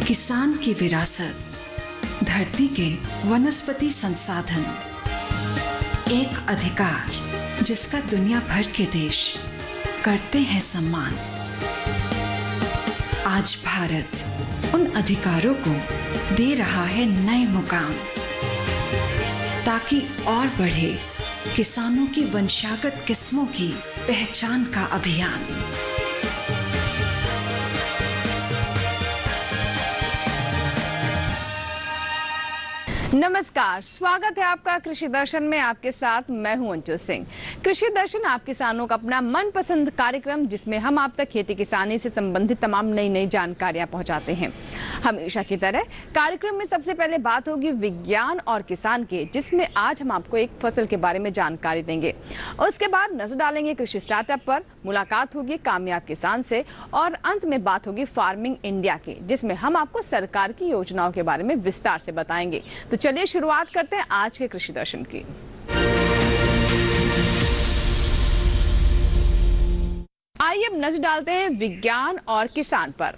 किसान की विरासत, धरती के वनस्पति संसाधन, एक अधिकार जिसका दुनिया भर के देश करते हैं सम्मान। आज भारत उन अधिकारों को दे रहा है नए मुकाम, ताकि और बढ़े किसानों की वंशागत किस्मों की पहचान का अभियान। नमस्कार, स्वागत है आपका कृषि दर्शन में। आपके साथ मैं हूं अंचल सिंह। कृषि दर्शन आप किसानों का अपना मनपसंद कार्यक्रम, जिसमें हम आप तक खेती किसानी से संबंधित तमाम नई जानकारियां पहुंचाते हैं। हमेशा की तरह कार्यक्रम में सबसे पहले बात होगी विज्ञान और किसान के, जिसमें आज हम आपको एक फसल के बारे में जानकारी देंगे। उसके बाद नजर डालेंगे कृषि स्टार्टअप पर, मुलाकात होगी कामयाब किसान से, और अंत में बात होगी फार्मिंग इंडिया की, जिसमें हम आपको सरकार की योजनाओं के बारे में विस्तार से बताएंगे। तो चलिए शुरुआत करते हैं आज के कृषि दर्शन की। आइए अब नजर डालते हैं विज्ञान और किसान पर।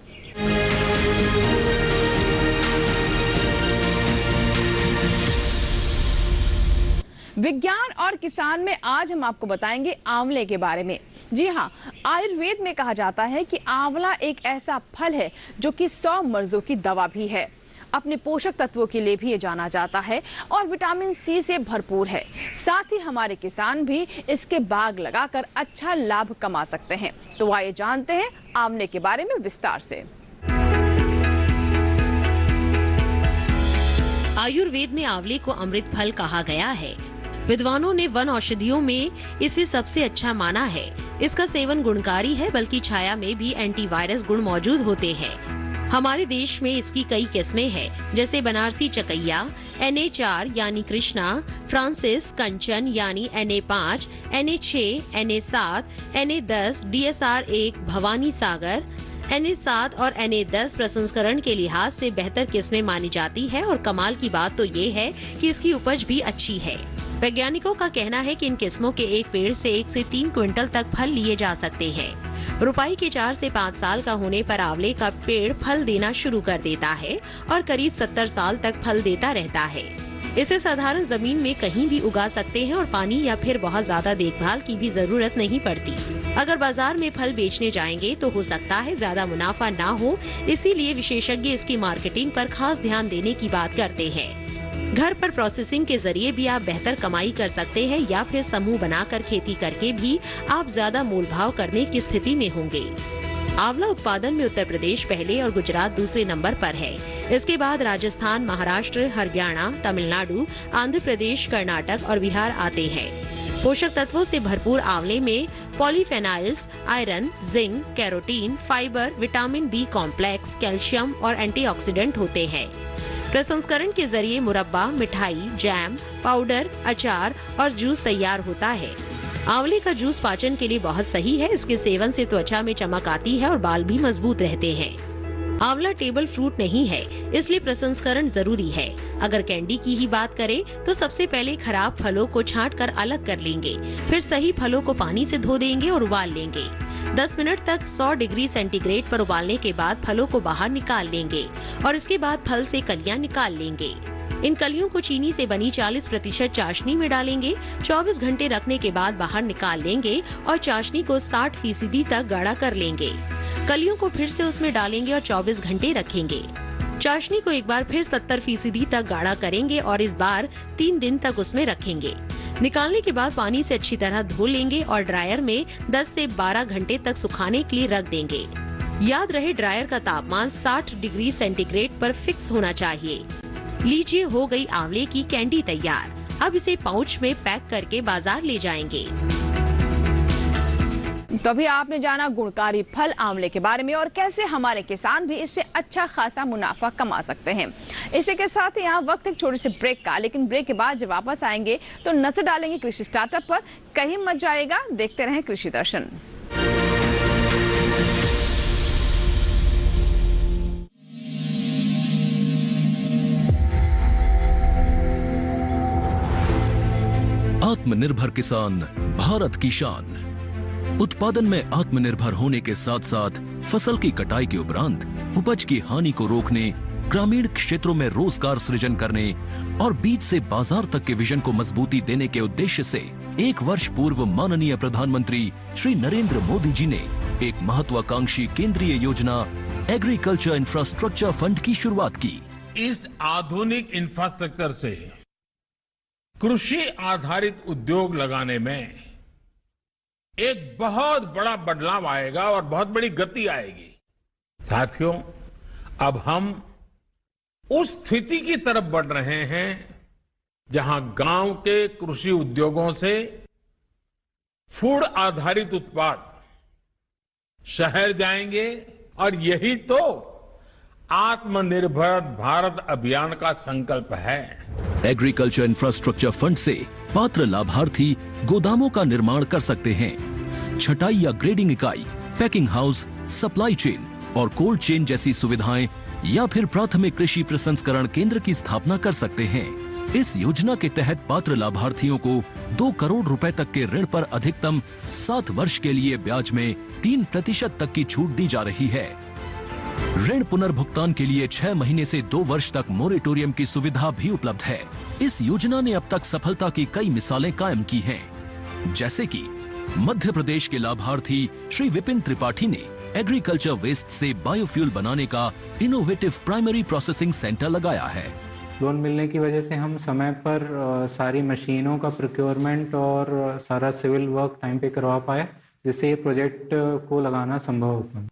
विज्ञान और किसान में आज हम आपको बताएंगे आंवले के बारे में। जी हाँ, आयुर्वेद में कहा जाता है कि आंवला एक ऐसा फल है जो कि 100 मर्जों की दवा भी है। अपने पोषक तत्वों के लिए भी ये जाना जाता है और विटामिन सी से भरपूर है। साथ ही हमारे किसान भी इसके बाग लगाकर अच्छा लाभ कमा सकते हैं। तो आइए जानते हैं आंवले के बारे में विस्तार से। आयुर्वेद में आंवले को अमृत फल कहा गया है। विद्वानों ने वन औषधियों में इसे सबसे अच्छा माना है। इसका सेवन गुणकारी है, बल्कि छाया में भी एंटीवायरस गुण मौजूद होते हैं। हमारे देश में इसकी कई किस्में हैं, जैसे बनारसी चकैया, NA4 यानी कृष्णा, फ्रांसिस, कंचन यानी NA5, NA6, NA7, NA10, DSR1, Bhavani सागर, NA7 और NA10 प्रसंस्करण के लिहाज से बेहतर किस्में मानी जाती है। और कमाल की बात तो ये है कि इसकी उपज भी अच्छी है। वैज्ञानिकों का कहना है कि इन किस्मों के एक पेड़ से 1 से 3 क्विंटल तक फल लिए जा सकते हैं। रुपाई के 4 से 5 साल का होने पर आंवले का पेड़ फल देना शुरू कर देता है और करीब 70 साल तक फल देता रहता है। इसे साधारण जमीन में कहीं भी उगा सकते हैं और पानी या फिर बहुत ज्यादा देखभाल की भी जरूरत नहीं पड़ती। अगर बाजार में फल बेचने जाएंगे तो हो सकता है ज्यादा मुनाफा ना हो, इसीलिए विशेषज्ञ इसकी मार्केटिंग पर खास ध्यान देने की बात करते हैं। घर पर प्रोसेसिंग के जरिए भी आप बेहतर कमाई कर सकते हैं, या फिर समूह बनाकर खेती करके भी आप ज्यादा मोल भाव करने की स्थिति में होंगे। आंवला उत्पादन में उत्तर प्रदेश पहले और गुजरात दूसरे नंबर पर है। इसके बाद राजस्थान, महाराष्ट्र, हरियाणा, तमिलनाडु, आंध्र प्रदेश, कर्नाटक और बिहार आते हैं। पोषक तत्वों से भरपूर आंवले में polyphenols, iron, zinc, carotene, fibre, vitamin B complex, calcium और एंटीऑक्सीडेंट होते हैं। प्रसंस्करण के जरिए मुरब्बा, मिठाई, जैम, पाउडर, अचार और जूस तैयार होता है। आंवले का जूस पाचन के लिए बहुत सही है। इसके सेवन से त्वचा में चमक आती है और बाल भी मजबूत रहते हैं। आंवला टेबल फ्रूट नहीं है, इसलिए प्रसंस्करण जरूरी है। अगर कैंडी की ही बात करें तो सबसे पहले खराब फलों को छांट कर अलग कर लेंगे, फिर सही फलों को पानी से धो देंगे और उबाल लेंगे। 10 मिनट तक 100 डिग्री सेंटीग्रेड पर उबालने के बाद फलों को बाहर निकाल लेंगे और इसके बाद फल से कलियां निकाल लेंगे। इन कलियों को चीनी से बनी 40% चाशनी में डालेंगे। 24 घंटे रखने के बाद बाहर निकाल लेंगे और चाशनी को 60% तक गाढ़ा कर लेंगे। कलियों को फिर से उसमें डालेंगे और 24 घंटे रखेंगे। चाशनी को एक बार फिर 70% तक गाढ़ा करेंगे और इस बार 3 दिन तक उसमें रखेंगे। निकालने के बाद पानी से अच्छी तरह धो लेंगे और ड्रायर में 10 से 12 घंटे तक सुखाने के लिए रख देंगे। याद रहे, ड्रायर का तापमान 60 डिग्री सेंटीग्रेड पर फिक्स होना चाहिए। लीजिए, हो गई आंवले की कैंडी तैयार। अब इसे पाउच में पैक करके बाजार ले जाएंगे। तो अभी आपने जाना गुणकारी फल आंवले के बारे में और कैसे हमारे किसान भी इससे अच्छा खासा मुनाफा कमा सकते हैं। इसी के साथ यहाँ वक्त एक छोटे से ब्रेक का, लेकिन ब्रेक के बाद जब वापस आएंगे तो नजर डालेंगे कृषि स्टार्टअप पर। कहीं मत जाएगा, देखते रहें कृषि दर्शन। आत्मनिर्भर किसान, भारत की शान। उत्पादन में आत्मनिर्भर होने के साथ साथ फसल की कटाई के उपरांत उपज की हानि को रोकने, ग्रामीण क्षेत्रों में रोजगार सृजन करने और बीज से बाजार तक के विजन को मजबूती देने के उद्देश्य से 1 वर्ष पूर्व माननीय प्रधानमंत्री श्री नरेंद्र मोदी जी ने एक महत्वाकांक्षी केंद्रीय योजना एग्रीकल्चर इंफ्रास्ट्रक्चर फंड की शुरुआत की। इस आधुनिक इंफ्रास्ट्रक्चर से कृषि आधारित उद्योग लगाने में एक बहुत बड़ा बदलाव आएगा और बहुत बड़ी गति आएगी। साथियों, अब हम उस स्थिति की तरफ बढ़ रहे हैं जहां गांव के कृषि उद्योगों से फूड आधारित उत्पाद शहर जाएंगे और यही तो आत्मनिर्भर भारत अभियान का संकल्प है। एग्रीकल्चर इंफ्रास्ट्रक्चर फंड से पात्र लाभार्थी गोदामों का निर्माण कर सकते हैं। छटाई या ग्रेडिंग इकाई, पैकिंग हाउस, सप्लाई चेन और कोल्ड चेन जैसी सुविधाएं या फिर प्राथमिक कृषि प्रसंस्करण केंद्र की स्थापना कर सकते हैं। इस योजना के तहत पात्र लाभार्थियों को 2 करोड़ रुपए तक के ऋण पर अधिकतम 7 वर्ष के लिए ब्याज में 3% तक की छूट दी जा रही है। ऋण पुनर्भुगतान के लिए 6 महीने से 2 वर्ष तक मोरेटोरियम की सुविधा भी उपलब्ध है। इस योजना ने अब तक सफलता की कई मिसालें कायम की हैं, जैसे कि मध्य प्रदेश के लाभार्थी श्री विपिन त्रिपाठी ने एग्रीकल्चर वेस्ट से बायोफ्यूल बनाने का इनोवेटिव प्राइमरी प्रोसेसिंग सेंटर लगाया है। लोन मिलने की वजह से हम समय पर सारी मशीनों का प्रोक्योरमेंट और सारा सिविल वर्क टाइम पे करवा पाए, जिससे ये प्रोजेक्ट को लगाना संभव हो पाया।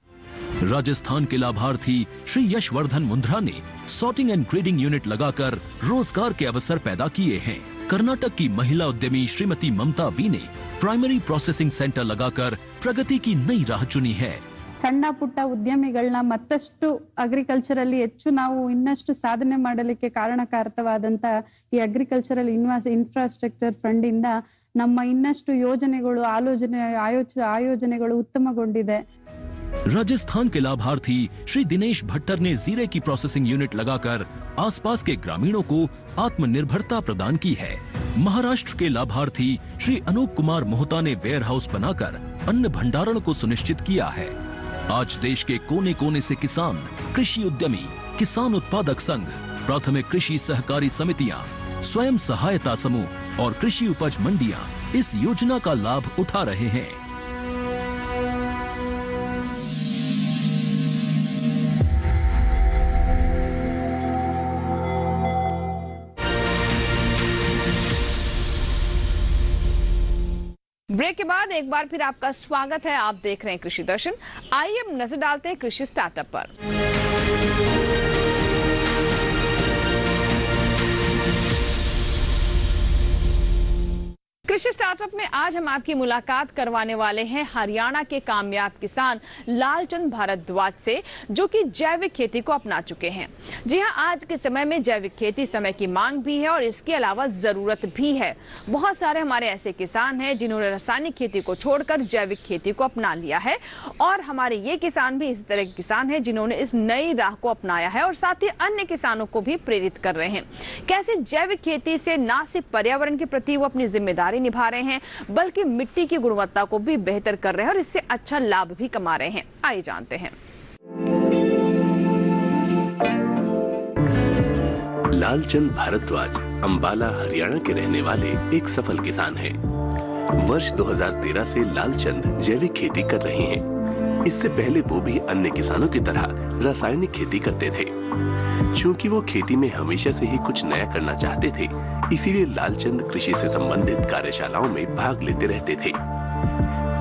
राजस्थान के लाभार्थी श्री यशवर्धन मुंद्रा ने सॉर्टिंग एंड ग्रेडिंग यूनिट लगाकर रोजगार के अवसर पैदा किए हैं। कर्नाटक की महिला उद्यमी श्रीमती ममता वी ने प्राइमरी प्रोसेसिंग सेंटर लगाकर प्रगति की नई राह चुनी है। ಸಣ್ಣ ಪುಟ್ಟ ಉದ್ಯಮಿಗಳನ್ನ ಮತ್ತಷ್ಟು ಅಗ್ರಿಕಲ್ಚರಲ್ಲಿ ಹೆಚ್ಚು ನಾವು ಇನ್ನಷ್ಟು ಸಾಧನೆ ಮಾಡಲಿಕ್ಕೆ ಕಾರಣಕಾರಕವಾದಂತ ಈ ಅಗ್ರಿಕಲ್ಚರಲ್ ಇನ್ಫ್ರಾಸ್ಟ್ರಕ್ಚರ್ ಫಂಡ್ ಇಂದ ನಮ್ಮ ಇನ್ನಷ್ಟು ಯೋಜನೆಗಳು ಆಯೋಜನೆಗಳು ಉತ್ತಮಗೊಂಡಿದೆ। राजस्थान के लाभार्थी श्री दिनेश भट्टर ने जीरे की प्रोसेसिंग यूनिट लगाकर आसपास के ग्रामीणों को आत्मनिर्भरता प्रदान की है। महाराष्ट्र के लाभार्थी श्री अनूप कुमार मोहता ने वेयर हाउस बनाकर अन्न भंडारण को सुनिश्चित किया है। आज देश के कोने कोने से किसान, कृषि उद्यमी, किसान उत्पादक संघ, प्राथमिक कृषि सहकारी समितियां, स्वयं सहायता समूह और कृषि उपज मंडियां इस योजना का लाभ उठा रहे हैं। ब्रेक के बाद एक बार फिर आपका स्वागत है। आप देख रहे हैं कृषि दर्शन। आइए अब नजर डालते हैं कृषि स्टार्टअप पर। कृषि स्टार्टअप में आज हम आपकी मुलाकात करवाने वाले हैं हरियाणा के कामयाब किसान लालचंद भारद्वाज से, जो कि जैविक खेती को अपना चुके हैं। जी हां, आज के समय में जैविक खेती समय की मांग भी है और इसके अलावा जरूरत भी है। बहुत सारे हमारे ऐसे किसान हैं जिन्होंने रासायनिक खेती को छोड़कर जैविक खेती को अपना लिया है और हमारे ये किसान भी इस तरह के किसान हैं जिन्होंने इस नई राह को अपनाया है और साथ ही अन्य किसानों को भी प्रेरित कर रहे हैं। कैसे जैविक खेती से न सिर्फ पर्यावरण के प्रति वो अपनी जिम्मेदारी निभा रहे हैं, बल्कि मिट्टी की गुणवत्ता को भी बेहतर कर रहे हैं और इससे अच्छा लाभ भी कमा रहे हैं। आइए जानते हैं। लालचंद भारद्वाज अंबाला हरियाणा के रहने वाले एक सफल किसान हैं। वर्ष 2013 से लालचंद जैविक खेती कर रहे हैं। इससे पहले वो भी अन्य किसानों की तरह रासायनिक खेती करते थे। चूंकि वो खेती में हमेशा से ही कुछ नया करना चाहते थे, इसीलिए लालचंद कृषि से संबंधित कार्यशालाओं में भाग लेते रहते थे।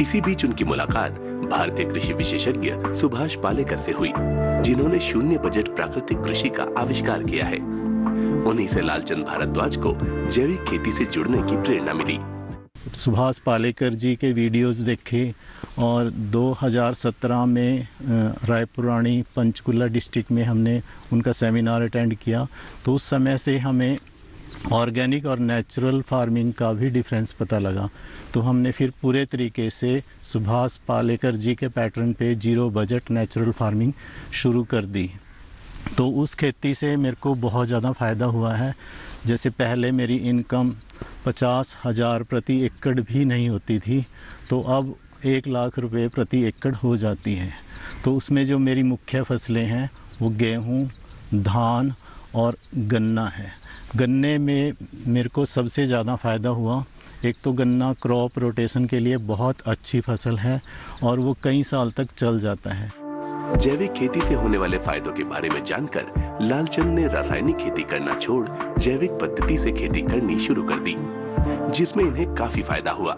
इसी बीच उनकी मुलाकात भारतीय कृषि विशेषज्ञ सुभाष पालेकर से हुई, जिन्होंने शून्य बजट प्राकृतिक कृषि का आविष्कार किया है। उन्हीं से लालचंद भारद्वाज को जैविक खेती से जुड़ने की प्रेरणा मिली। सुभाष पालेकर जी के वीडियोस देखे और 2017 में रायपुरानी पंचकुला डिस्ट्रिक्ट में हमने उनका सेमिनार अटेंड किया। तो उस समय से हमें ऑर्गेनिक और नेचुरल फार्मिंग का भी डिफरेंस पता लगा। तो हमने फिर पूरे तरीके से सुभाष पालेकर जी के पैटर्न पे जीरो बजट नेचुरल फार्मिंग शुरू कर दी। तो उस खेती से मेरे को बहुत ज़्यादा फ़ायदा हुआ है। जैसे पहले मेरी इनकम 50,000 प्रति एकड़ भी नहीं होती थी, तो अब 1 लाख रुपए प्रति एकड़ हो जाती है। तो उसमें जो मेरी मुख्य फसलें हैं वो गेहूँ, धान और गन्ना है। गन्ने में मेरे को सबसे ज़्यादा फ़ायदा हुआ। एक तो गन्ना क्रॉप रोटेशन के लिए बहुत अच्छी फसल है और वो कई साल तक चल जाता है। जैविक खेती से होने वाले फायदों के बारे में जानकर लालचंद ने रासायनिक खेती करना छोड़ जैविक पद्धति से खेती करनी शुरू कर दी, जिसमें इन्हें काफी फायदा हुआ।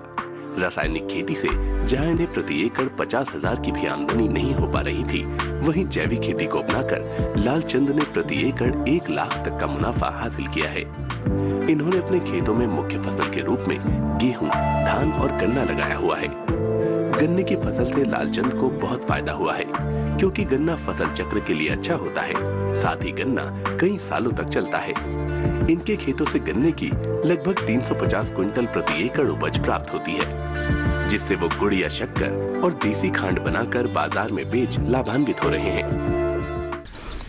रासायनिक खेती से जहां इन्हें प्रति एकड़ 50,000 की भी आमदनी नहीं हो पा रही थी, वहीं जैविक खेती को अपनाकर लालचंद ने प्रति एकड़ 1 लाख तक का मुनाफा हासिल किया है। इन्होंने अपने खेतों में मुख्य फसल के रूप में गेहूं, धान और गन्ना लगाया हुआ है। गन्ने की फसल से लालचंद को बहुत फायदा हुआ है, क्योंकि गन्ना फसल चक्र के लिए अच्छा होता है, साथ ही गन्ना कई सालों तक चलता है। इनके खेतों से गन्ने की लगभग 350 क्विंटल प्रति एकड़ उपज प्राप्त होती है, जिससे वो गुड़ या शक्कर और देसी खांड बनाकर बाजार में बेच लाभान्वित हो रहे हैं।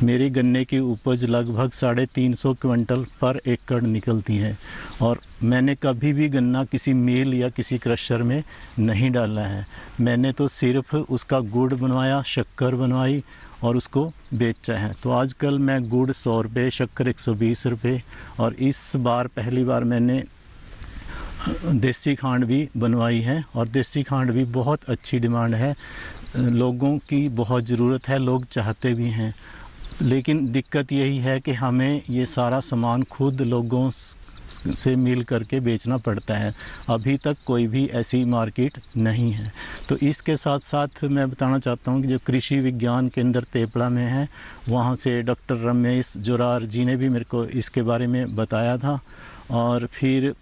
मेरी गन्ने की उपज लगभग 350 क्विंटल पर एकड़ निकलती है और मैंने कभी भी गन्ना किसी मिल या किसी क्रशर में नहीं डाला है। मैंने तो सिर्फ उसका गुड़ बनवाया, शक्कर बनवाई और उसको बेचा है। तो आजकल मैं गुड़ 100 रुपये, शक्कर 120 रुपये और इस बार पहली बार मैंने देसी खांड भी बनवाई है और देसी खांड भी बहुत अच्छी डिमांड है। लोगों की बहुत ज़रूरत है, लोग चाहते भी हैं, लेकिन दिक्कत यही है कि हमें ये सारा सामान खुद लोगों से मिल करके बेचना पड़ता है। अभी तक कोई भी ऐसी मार्केट नहीं है। तो इसके साथ साथ मैं बताना चाहता हूँ कि जो कृषि विज्ञान केंद्र तेपड़ा में है, वहाँ से डॉक्टर रमेश जोरार जी ने भी मेरे को इसके बारे में बताया था और फिर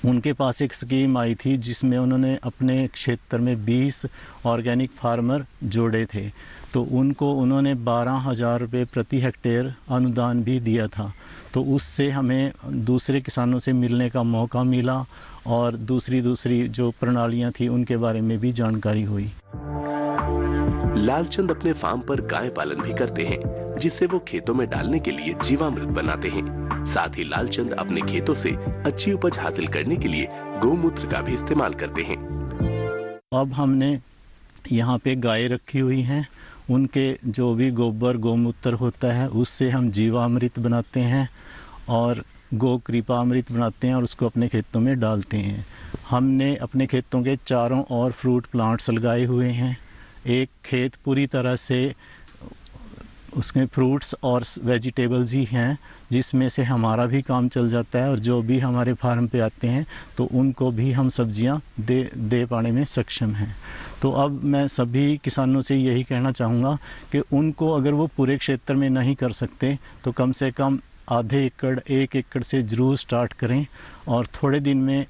उनके पास एक स्कीम आई थी जिसमें उन्होंने अपने क्षेत्र में 20 ऑर्गेनिक फार्मर जोड़े थे। तो उनको उन्होंने 12,000 रुपये प्रति हेक्टेयर अनुदान भी दिया था। तो उससे हमें दूसरे किसानों से मिलने का मौका मिला और दूसरी जो प्रणालियां थी उनके बारे में भी जानकारी हुई। लालचंद अपने फार्म पर गाय पालन भी करते हैं, जिससे वो खेतों में डालने के लिए जीवामृत बनाते हैं। साथ ही लालचंद अपने खेतों से अच्छी उपज हासिल करने के लिए गौमूत्र का भी इस्तेमाल करते हैं। अब हमने यहाँ पे गाय रखी हुई हैं, उनके जो भी गोबर गौमूत्र होता है उससे हम जीवामृत बनाते हैं और गौ कृपामृत बनाते हैं और उसको अपने खेतों में डालते हैं। हमने अपने खेतों के चारों ओर फ्रूट प्लांट्स लगाए हुए हैं। एक खेत पूरी तरह से उसमें फ्रूट्स और वेजिटेबल्स ही हैं, जिसमें से हमारा भी काम चल जाता है और जो भी हमारे फार्म पे आते हैं तो उनको भी हम सब्जियां दे पाने में सक्षम हैं। तो अब मैं सभी किसानों से यही कहना चाहूँगा कि उनको अगर वो पूरे क्षेत्र में नहीं कर सकते तो कम से कम आधे एकड़ 1 एकड़ से ज़रूर स्टार्ट करें और थोड़े दिन में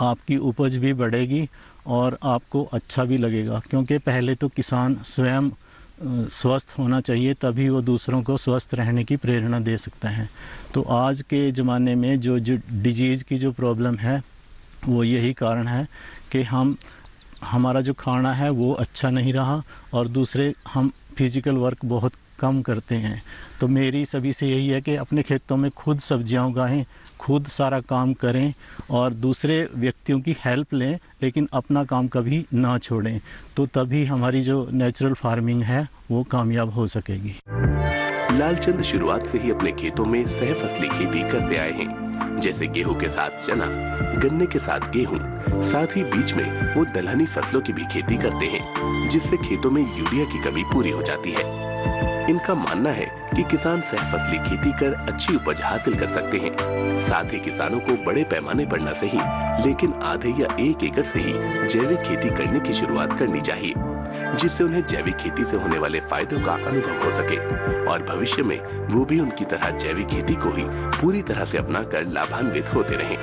आपकी उपज भी बढ़ेगी और आपको अच्छा भी लगेगा, क्योंकि पहले तो किसान स्वयं स्वस्थ होना चाहिए, तभी वो दूसरों को स्वस्थ रहने की प्रेरणा दे सकता है। तो आज के ज़माने में जो डिजीज़ की जो प्रॉब्लम है वो यही कारण है कि हमारा जो खाना है वो अच्छा नहीं रहा और दूसरे हम फिज़िकल वर्क बहुत कम करते हैं। तो मेरी सभी से यही है कि अपने खेतों में खुद सब्जियां उगाएं, खुद सारा काम करें और दूसरे व्यक्तियों की हेल्प लें, लेकिन अपना काम कभी ना छोड़ें। तो तभी हमारी जो नेचुरल फार्मिंग है वो कामयाब हो सकेगी। लालचंद शुरुआत से ही अपने खेतों में सहफसली खेती करते आए हैं, जैसे गेहूं के साथ चना, गन्ने के साथ गेहूं, साथ ही बीच में वो दलहनी फसलों की भी खेती करते हैं, जिससे खेतों में यूरिया की कमी पूरी हो जाती है। इनका मानना है कि किसान सहफसली खेती कर अच्छी उपज हासिल कर सकते हैं। साथ ही किसानों को बड़े पैमाने पर न सही, लेकिन आधे या 1 एकड़ से ही जैविक खेती करने की शुरुआत करनी चाहिए, जिससे उन्हें जैविक खेती से होने वाले फायदों का अनुभव हो सके और भविष्य में वो भी उनकी तरह जैविक खेती को ही पूरी तरह से अपनाकर लाभान्वित होते रहें।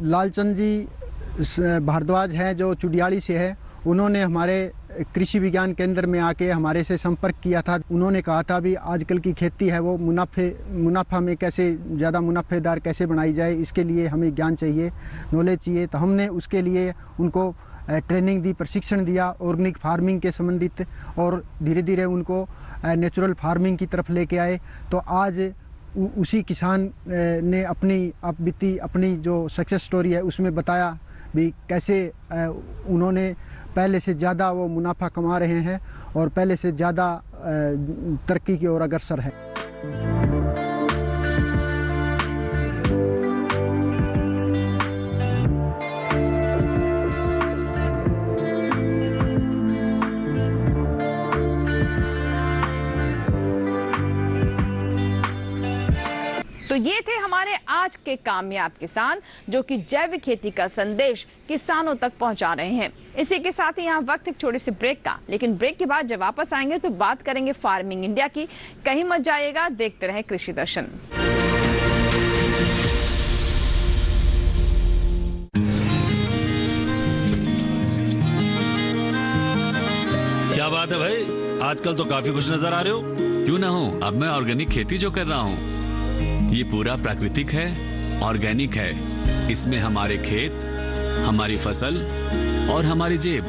लालचंद जी भारद्वाज हैं जो चुडियाली से है। उन्होंने हमारे कृषि विज्ञान केंद्र में आके हमारे से संपर्क किया था। उन्होंने कहा था भी आजकल की खेती है वो मुनाफा में कैसे ज़्यादा मुनाफेदार कैसे बनाई जाए, इसके लिए हमें ज्ञान चाहिए, नॉलेज चाहिए। तो हमने उसके लिए उनको ट्रेनिंग दी, प्रशिक्षण दिया ऑर्गेनिक फार्मिंग के संबंधित, और धीरे धीरे उनको नेचुरल फार्मिंग की तरफ लेके आए। तो आज उसी किसान ने अपनी जो सक्सेस स्टोरी है उसमें बताया भी कैसे उन्होंने पहले से ज़्यादा वो मुनाफा कमा रहे हैं और पहले से ज़्यादा तरक्की की ओर अग्रसर है। तो ये थे हमारे आज के कामयाब किसान जो कि जैविक खेती का संदेश किसानों तक पहुंचा रहे हैं। इसी के साथ ही यहाँ वक्त एक छोटे से ब्रेक का, लेकिन ब्रेक के बाद जब वापस आएंगे तो बात करेंगे फार्मिंग इंडिया की। कहीं मत जाइएगा, देखते रहे कृषि दर्शन। क्या बात है भाई, आजकल तो काफी खुश नजर आ रहे हो। क्यों ना हो, अब मैं ऑर्गेनिक खेती जो कर रहा हूँ ये पूरा प्राकृतिक है, ऑर्गेनिक है। इसमें हमारे खेत, हमारी फसल और हमारी जेब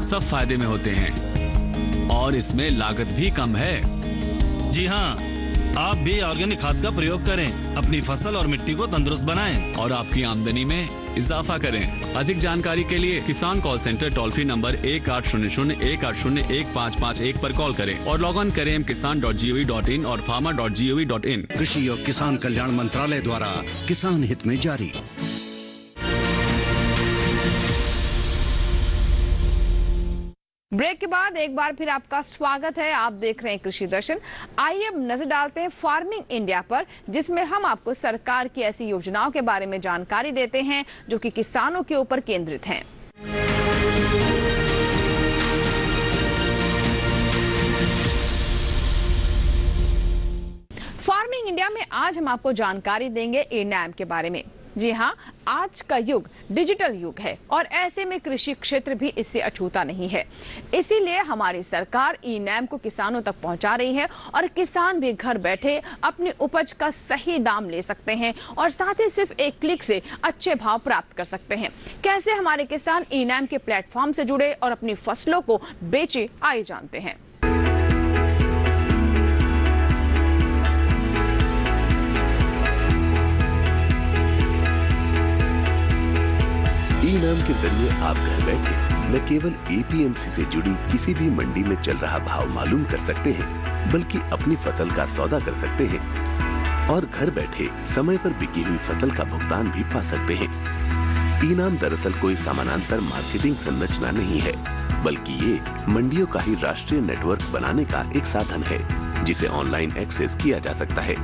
सब फायदे में होते हैं और इसमें लागत भी कम है। जी हाँ, आप भी ऑर्गेनिक खाद का प्रयोग करें, अपनी फसल और मिट्टी को तंदुरुस्त बनाएं और आपकी आमदनी में इजाफा करें। अधिक जानकारी के लिए किसान call centre toll free number 1800-180-1551 पर कॉल करें और लॉग ऑन करें kisan.gov.in और farmer.gov.in। कृषि और किसान कल्याण मंत्रालय द्वारा किसान हित में जारी। ब्रेक के बाद एक बार फिर आपका स्वागत है। आप देख रहे हैं कृषि दर्शन। आइए अब नजर डालते हैं फार्मिंग इंडिया पर, जिसमें हम आपको सरकार की ऐसी योजनाओं के बारे में जानकारी देते हैं जो कि किसानों के ऊपर केंद्रित हैं। फार्मिंग इंडिया में आज हम आपको जानकारी देंगे ई-नैम के बारे में। जी हाँ, आज का युग डिजिटल युग है और ऐसे में कृषि क्षेत्र भी इससे अछूता नहीं है। इसीलिए हमारी सरकार ई-नैम को किसानों तक पहुंचा रही है और किसान भी घर बैठे अपनी उपज का सही दाम ले सकते हैं और साथ ही सिर्फ एक क्लिक से अच्छे भाव प्राप्त कर सकते हैं। कैसे हमारे किसान ई-नैम के प्लेटफॉर्म से जुड़े और अपनी फसलों को बेचे, आइए जानते हैं। ई-नैम के जरिए आप घर बैठे न केवल एपीएमसी से जुड़ी किसी भी मंडी में चल रहा भाव मालूम कर सकते हैं, बल्कि अपनी फसल का सौदा कर सकते हैं और घर बैठे समय पर बिकी हुई फसल का भुगतान भी पा सकते हैं। ई-नैम दरअसल कोई समानांतर मार्केटिंग संरचना नहीं है, बल्कि ये मंडियों का ही राष्ट्रीय नेटवर्क बनाने का एक साधन है जिसे ऑनलाइन एक्सेस किया जा सकता है।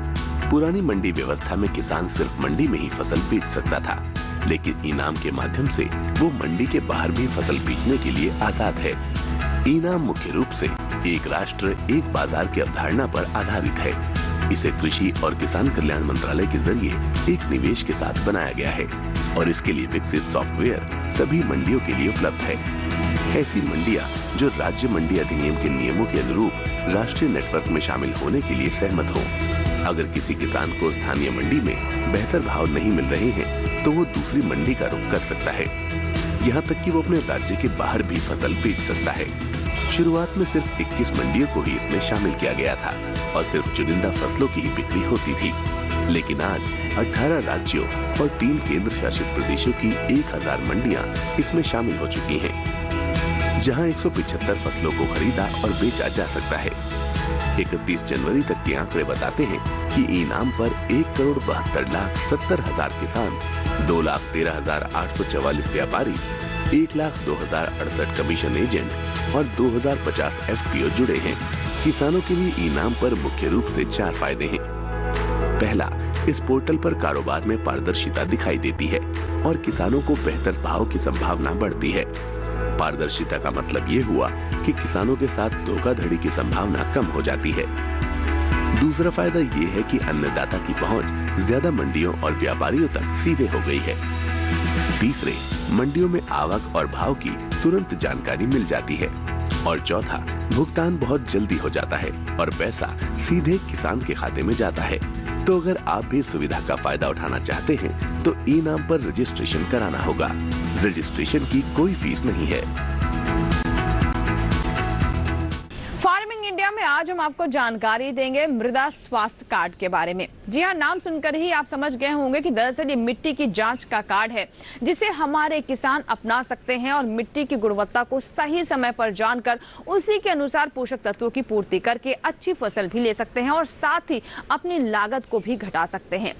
पुरानी मंडी व्यवस्था में किसान सिर्फ मंडी में ही फसल बेच सकता था, लेकिन ई-नैम के माध्यम से वो मंडी के बाहर भी फसल बेचने के लिए आजाद है। ई-नैम मुख्य रूप से एक राष्ट्र एक बाजार की अवधारणा पर आधारित है। इसे कृषि और किसान कल्याण मंत्रालय के जरिए एक निवेश के साथ बनाया गया है और इसके लिए विकसित सॉफ्टवेयर सभी मंडियों के लिए उपलब्ध है। ऐसी मंडियां जो राज्य मंडी अधिनियम के नियमों के अनुरूप राष्ट्रीय नेटवर्क में शामिल होने के लिए सहमत हो। अगर किसी किसान को स्थानीय मंडी में बेहतर भाव नहीं मिल रहे हैं तो वो दूसरी मंडी का रुख कर सकता है। यहाँ तक कि वो अपने राज्य के बाहर भी फसल बेच सकता है। शुरुआत में सिर्फ 21 मंडियों को ही इसमें शामिल किया गया था और सिर्फ चुनिंदा फसलों की ही बिक्री होती थी, लेकिन आज 18 राज्यों और 3 केंद्र शासित प्रदेशों की 1000 मंडियां इसमें शामिल हो चुकी हैं, जहां 175 फसलों को खरीदा और बेचा जा सकता है। 31 जनवरी तक के आंकड़े बताते हैं कि ई-नैम पर 1,72,70,000 किसान, 2,13,844 व्यापारी, 1,02,068 कमीशन एजेंट और 2,050 FPO जुड़े हैं। किसानों के लिए ई-नैम पर मुख्य रूप से 4 फायदे हैं। पहला, इस पोर्टल पर कारोबार में पारदर्शिता दिखाई देती है और किसानों को बेहतर भाव की संभावना बढ़ती है। पारदर्शिता का मतलब ये हुआ कि किसानों के साथ धोखाधड़ी की संभावना कम हो जाती है। दूसरा फायदा ये है कि अन्नदाता की पहुंच ज्यादा मंडियों और व्यापारियों तक सीधे हो गई है। तीसरे, मंडियों में आवक और भाव की तुरंत जानकारी मिल जाती है और चौथा, भुगतान बहुत जल्दी हो जाता है और पैसा सीधे किसान के खाते में जाता है। तो अगर आप भी सुविधा का फायदा उठाना चाहते हैं तो ई-नैम पर रजिस्ट्रेशन कराना होगा। रजिस्ट्रेशन की कोई फीस नहीं है। फार्मिंग मॉर्निंग इंडिया में आज हम आपको जानकारी देंगे मृदा स्वास्थ्य कार्ड के बारे में। जी हाँ, नाम सुनकर ही आप समझ गए होंगे कि दरअसल ये मिट्टी की जांच का कार्ड है जिसे हमारे किसान अपना सकते हैं और मिट्टी की गुणवत्ता को सही समय पर जानकर उसी के अनुसार पोषक तत्वों की पूर्ति करके अच्छी फसल भी ले सकते हैं और साथ ही अपनी लागत को भी घटा सकते हैं।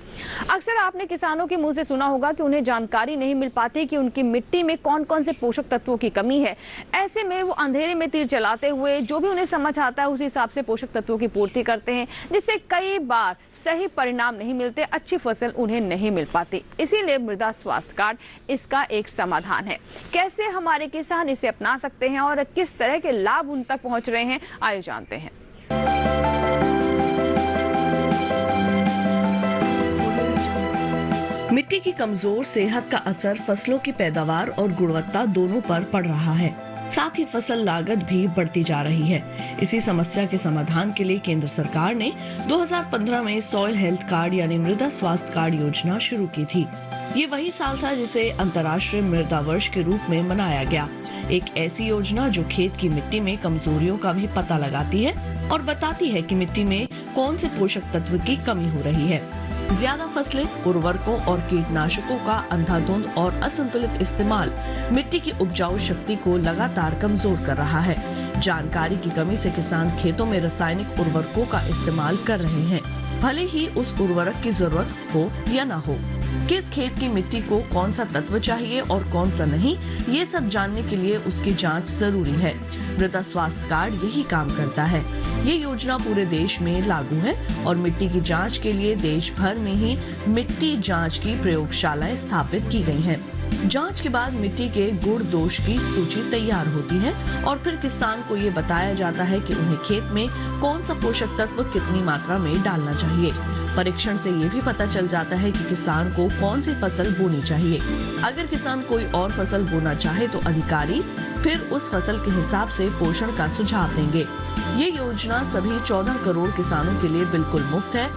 अक्सर आपने किसानों के मुंह से सुना होगा कि उन्हें जानकारी नहीं मिल पाती कि उनकी मिट्टी में कौन कौन से पोषक तत्वों की कमी है। ऐसे में वो अंधेरे में तीर चलाते हुए जो भी उन्हें समझ आता है उसी हिसाब से पोषक तत्वों की पूर्ति करते हैं, जिससे कई बार सही परिणाम नहीं मिलते, अच्छी फसल उन्हें नहीं मिल पाती। इसीलिए मृदा स्वास्थ्य कार्ड इसका एक समाधान है। कैसे हमारे किसान इसे अपना सकते हैं और किस तरह के लाभ उन तक पहुंच रहे हैं, आइए जानते हैं। मिट्टी की कमजोर सेहत का असर फसलों की पैदावार और गुणवत्ता दोनों पर पड़ रहा है। साथ ही फसल लागत भी बढ़ती जा रही है। इसी समस्या के समाधान के लिए केंद्र सरकार ने 2015 में सॉइल हेल्थ कार्ड यानी मृदा स्वास्थ्य कार्ड योजना शुरू की थी। ये वही साल था जिसे अंतर्राष्ट्रीय मृदा वर्ष के रूप में मनाया गया। एक ऐसी योजना जो खेत की मिट्टी में कमजोरियों का भी पता लगाती है और बताती है कि मिट्टी में कौन से पोषक तत्व की कमी हो रही है। ज्यादा फसलें, उर्वरकों और कीटनाशकों का अंधाधुंध और असंतुलित इस्तेमाल मिट्टी की उपजाऊ शक्ति को लगातार कमजोर कर रहा है। जानकारी की कमी से किसान खेतों में रासायनिक उर्वरकों का इस्तेमाल कर रहे हैं, भले ही उस उर्वरक की जरूरत हो या न हो। किस खेत की मिट्टी को कौन सा तत्व चाहिए और कौन सा नहीं, ये सब जानने के लिए उसकी जांच जरूरी है। मृदा स्वास्थ्य कार्ड यही काम करता है। ये योजना पूरे देश में लागू है और मिट्टी की जांच के लिए देश भर में ही मिट्टी जांच की प्रयोगशालाएं स्थापित की गई हैं। जांच के बाद मिट्टी के गुण दोष की सूची तैयार होती है और फिर किसान को ये बताया जाता है कि उन्हें खेत में कौन सा पोषक तत्व कितनी मात्रा में डालना चाहिए। परीक्षण से ये भी पता चल जाता है कि किसान को कौन सी फसल बोनी चाहिए। अगर किसान कोई और फसल बोना चाहे तो अधिकारी फिर उस फसल के हिसाब से पोषण का सुझाव देंगे। ये योजना सभी 14 करोड़ किसानों के लिए बिल्कुल मुफ्त है।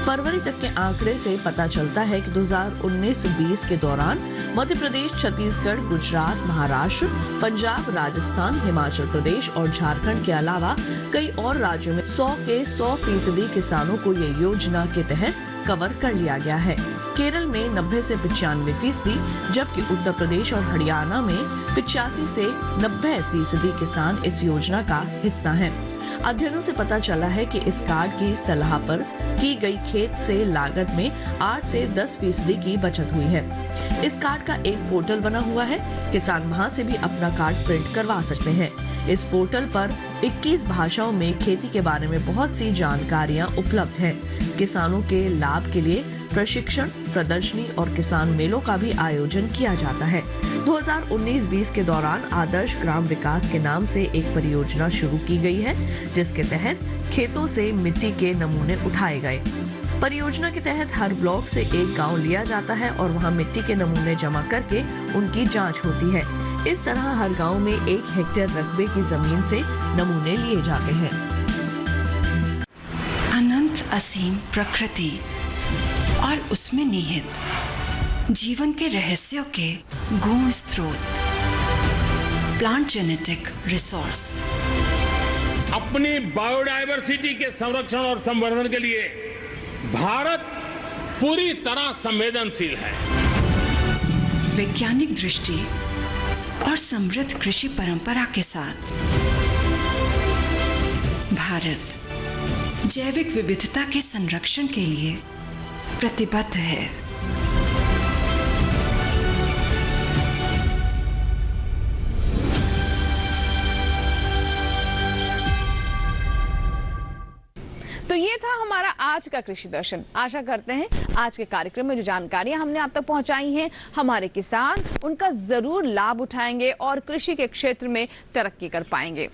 फरवरी तक के आंकड़े से पता चलता है कि 2019-20 के दौरान मध्य प्रदेश, छत्तीसगढ़, गुजरात, महाराष्ट्र, पंजाब, राजस्थान, हिमाचल प्रदेश और झारखंड के अलावा कई और राज्यों में 100 के 100% किसानों को ये योजना के तहत कवर कर लिया गया है। केरल में 90 से 95%, जबकि उत्तर प्रदेश और हरियाणा में 85 से 90% किसान इस योजना का हिस्सा हैं। अध्ययनों से पता चला है कि इस कार्ड की सलाह पर की गई खेत से लागत में 8 से 10% की बचत हुई है। इस कार्ड का एक पोर्टल बना हुआ है, किसान वहां से भी अपना कार्ड प्रिंट करवा सकते हैं। इस पोर्टल पर 21 भाषाओं में खेती के बारे में बहुत सी जानकारियां उपलब्ध हैं। किसानों के लाभ के लिए प्रशिक्षण, प्रदर्शनी और किसान मेलों का भी आयोजन किया जाता है। 2019-20 के दौरान आदर्श ग्राम विकास के नाम से एक परियोजना शुरू की गई है, जिसके तहत खेतों से मिट्टी के नमूने उठाए गए। परियोजना के तहत हर ब्लॉक से एक गांव लिया जाता है और वहां मिट्टी के नमूने जमा करके उनकी जांच होती है। इस तरह हर गांव में 1 हेक्टेयर रकबे की जमीन से नमूने लिए जाते हैं। अनंत असीम प्रकृति और उसमें निहित जीवन के रहस्यों के गूढ़ स्रोत, प्लांट जेनेटिक रिसोर्स। अपनी बायोडायवर्सिटी के संरक्षण और संवर्धन के लिए भारत पूरी तरह संवेदनशील है। वैज्ञानिक दृष्टि और समृद्ध कृषि परंपरा के साथ भारत जैविक विविधता के संरक्षण के लिए प्रतिबद्ध है। तो ये था हमारा आज का कृषि दर्शन। आशा करते हैं आज के कार्यक्रम में जो जानकारियां हमने आप तक पहुंचाई हैं, हमारे किसान उनका जरूर लाभ उठाएंगे और कृषि के क्षेत्र में तरक्की कर पाएंगे।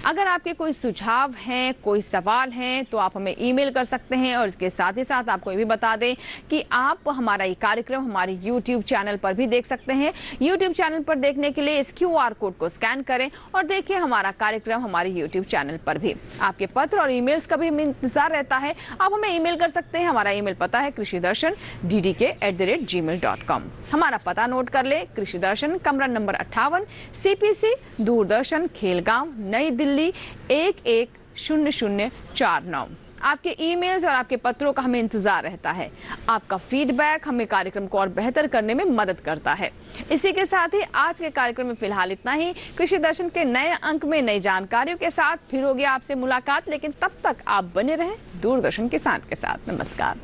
अगर आपके कोई सुझाव हैं, कोई सवाल हैं, तो आप हमें ईमेल कर सकते हैं। और इसके साथ ही साथ आपको ये भी बता दें कि आप हमारा ये कार्यक्रम हमारे YouTube चैनल पर भी देख सकते हैं। YouTube चैनल पर देखने के लिए इस QR कोड को स्कैन करें और देखिए हमारा कार्यक्रम हमारे YouTube चैनल पर भी। आपके पत्र और ईमेल्स का भी इंतजार रहता है। आप हमें ईमेल कर सकते हैं। हमारा ईमेल पता है krishidarshan@gmail.com। हमारा पता नोट कर ले, कृषि दर्शन, कमरा नंबर 58, CPC, दूरदर्शन, खेलगांव, नई दिल्ली 11 0049। आपके ईमेल्स और आपके पत्रों का हमें इंतजार रहता है। आपका फीडबैक हमें कार्यक्रम को और बेहतर करने में मदद करता है। इसी के साथ ही आज के कार्यक्रम में फिलहाल इतना ही। कृषि दर्शन के नए अंक में नई जानकारियों के साथ फिर होगी आपसे मुलाकात, लेकिन तब तक आप बने रहें दूरदर्शन किसान के साथ। नमस्कार।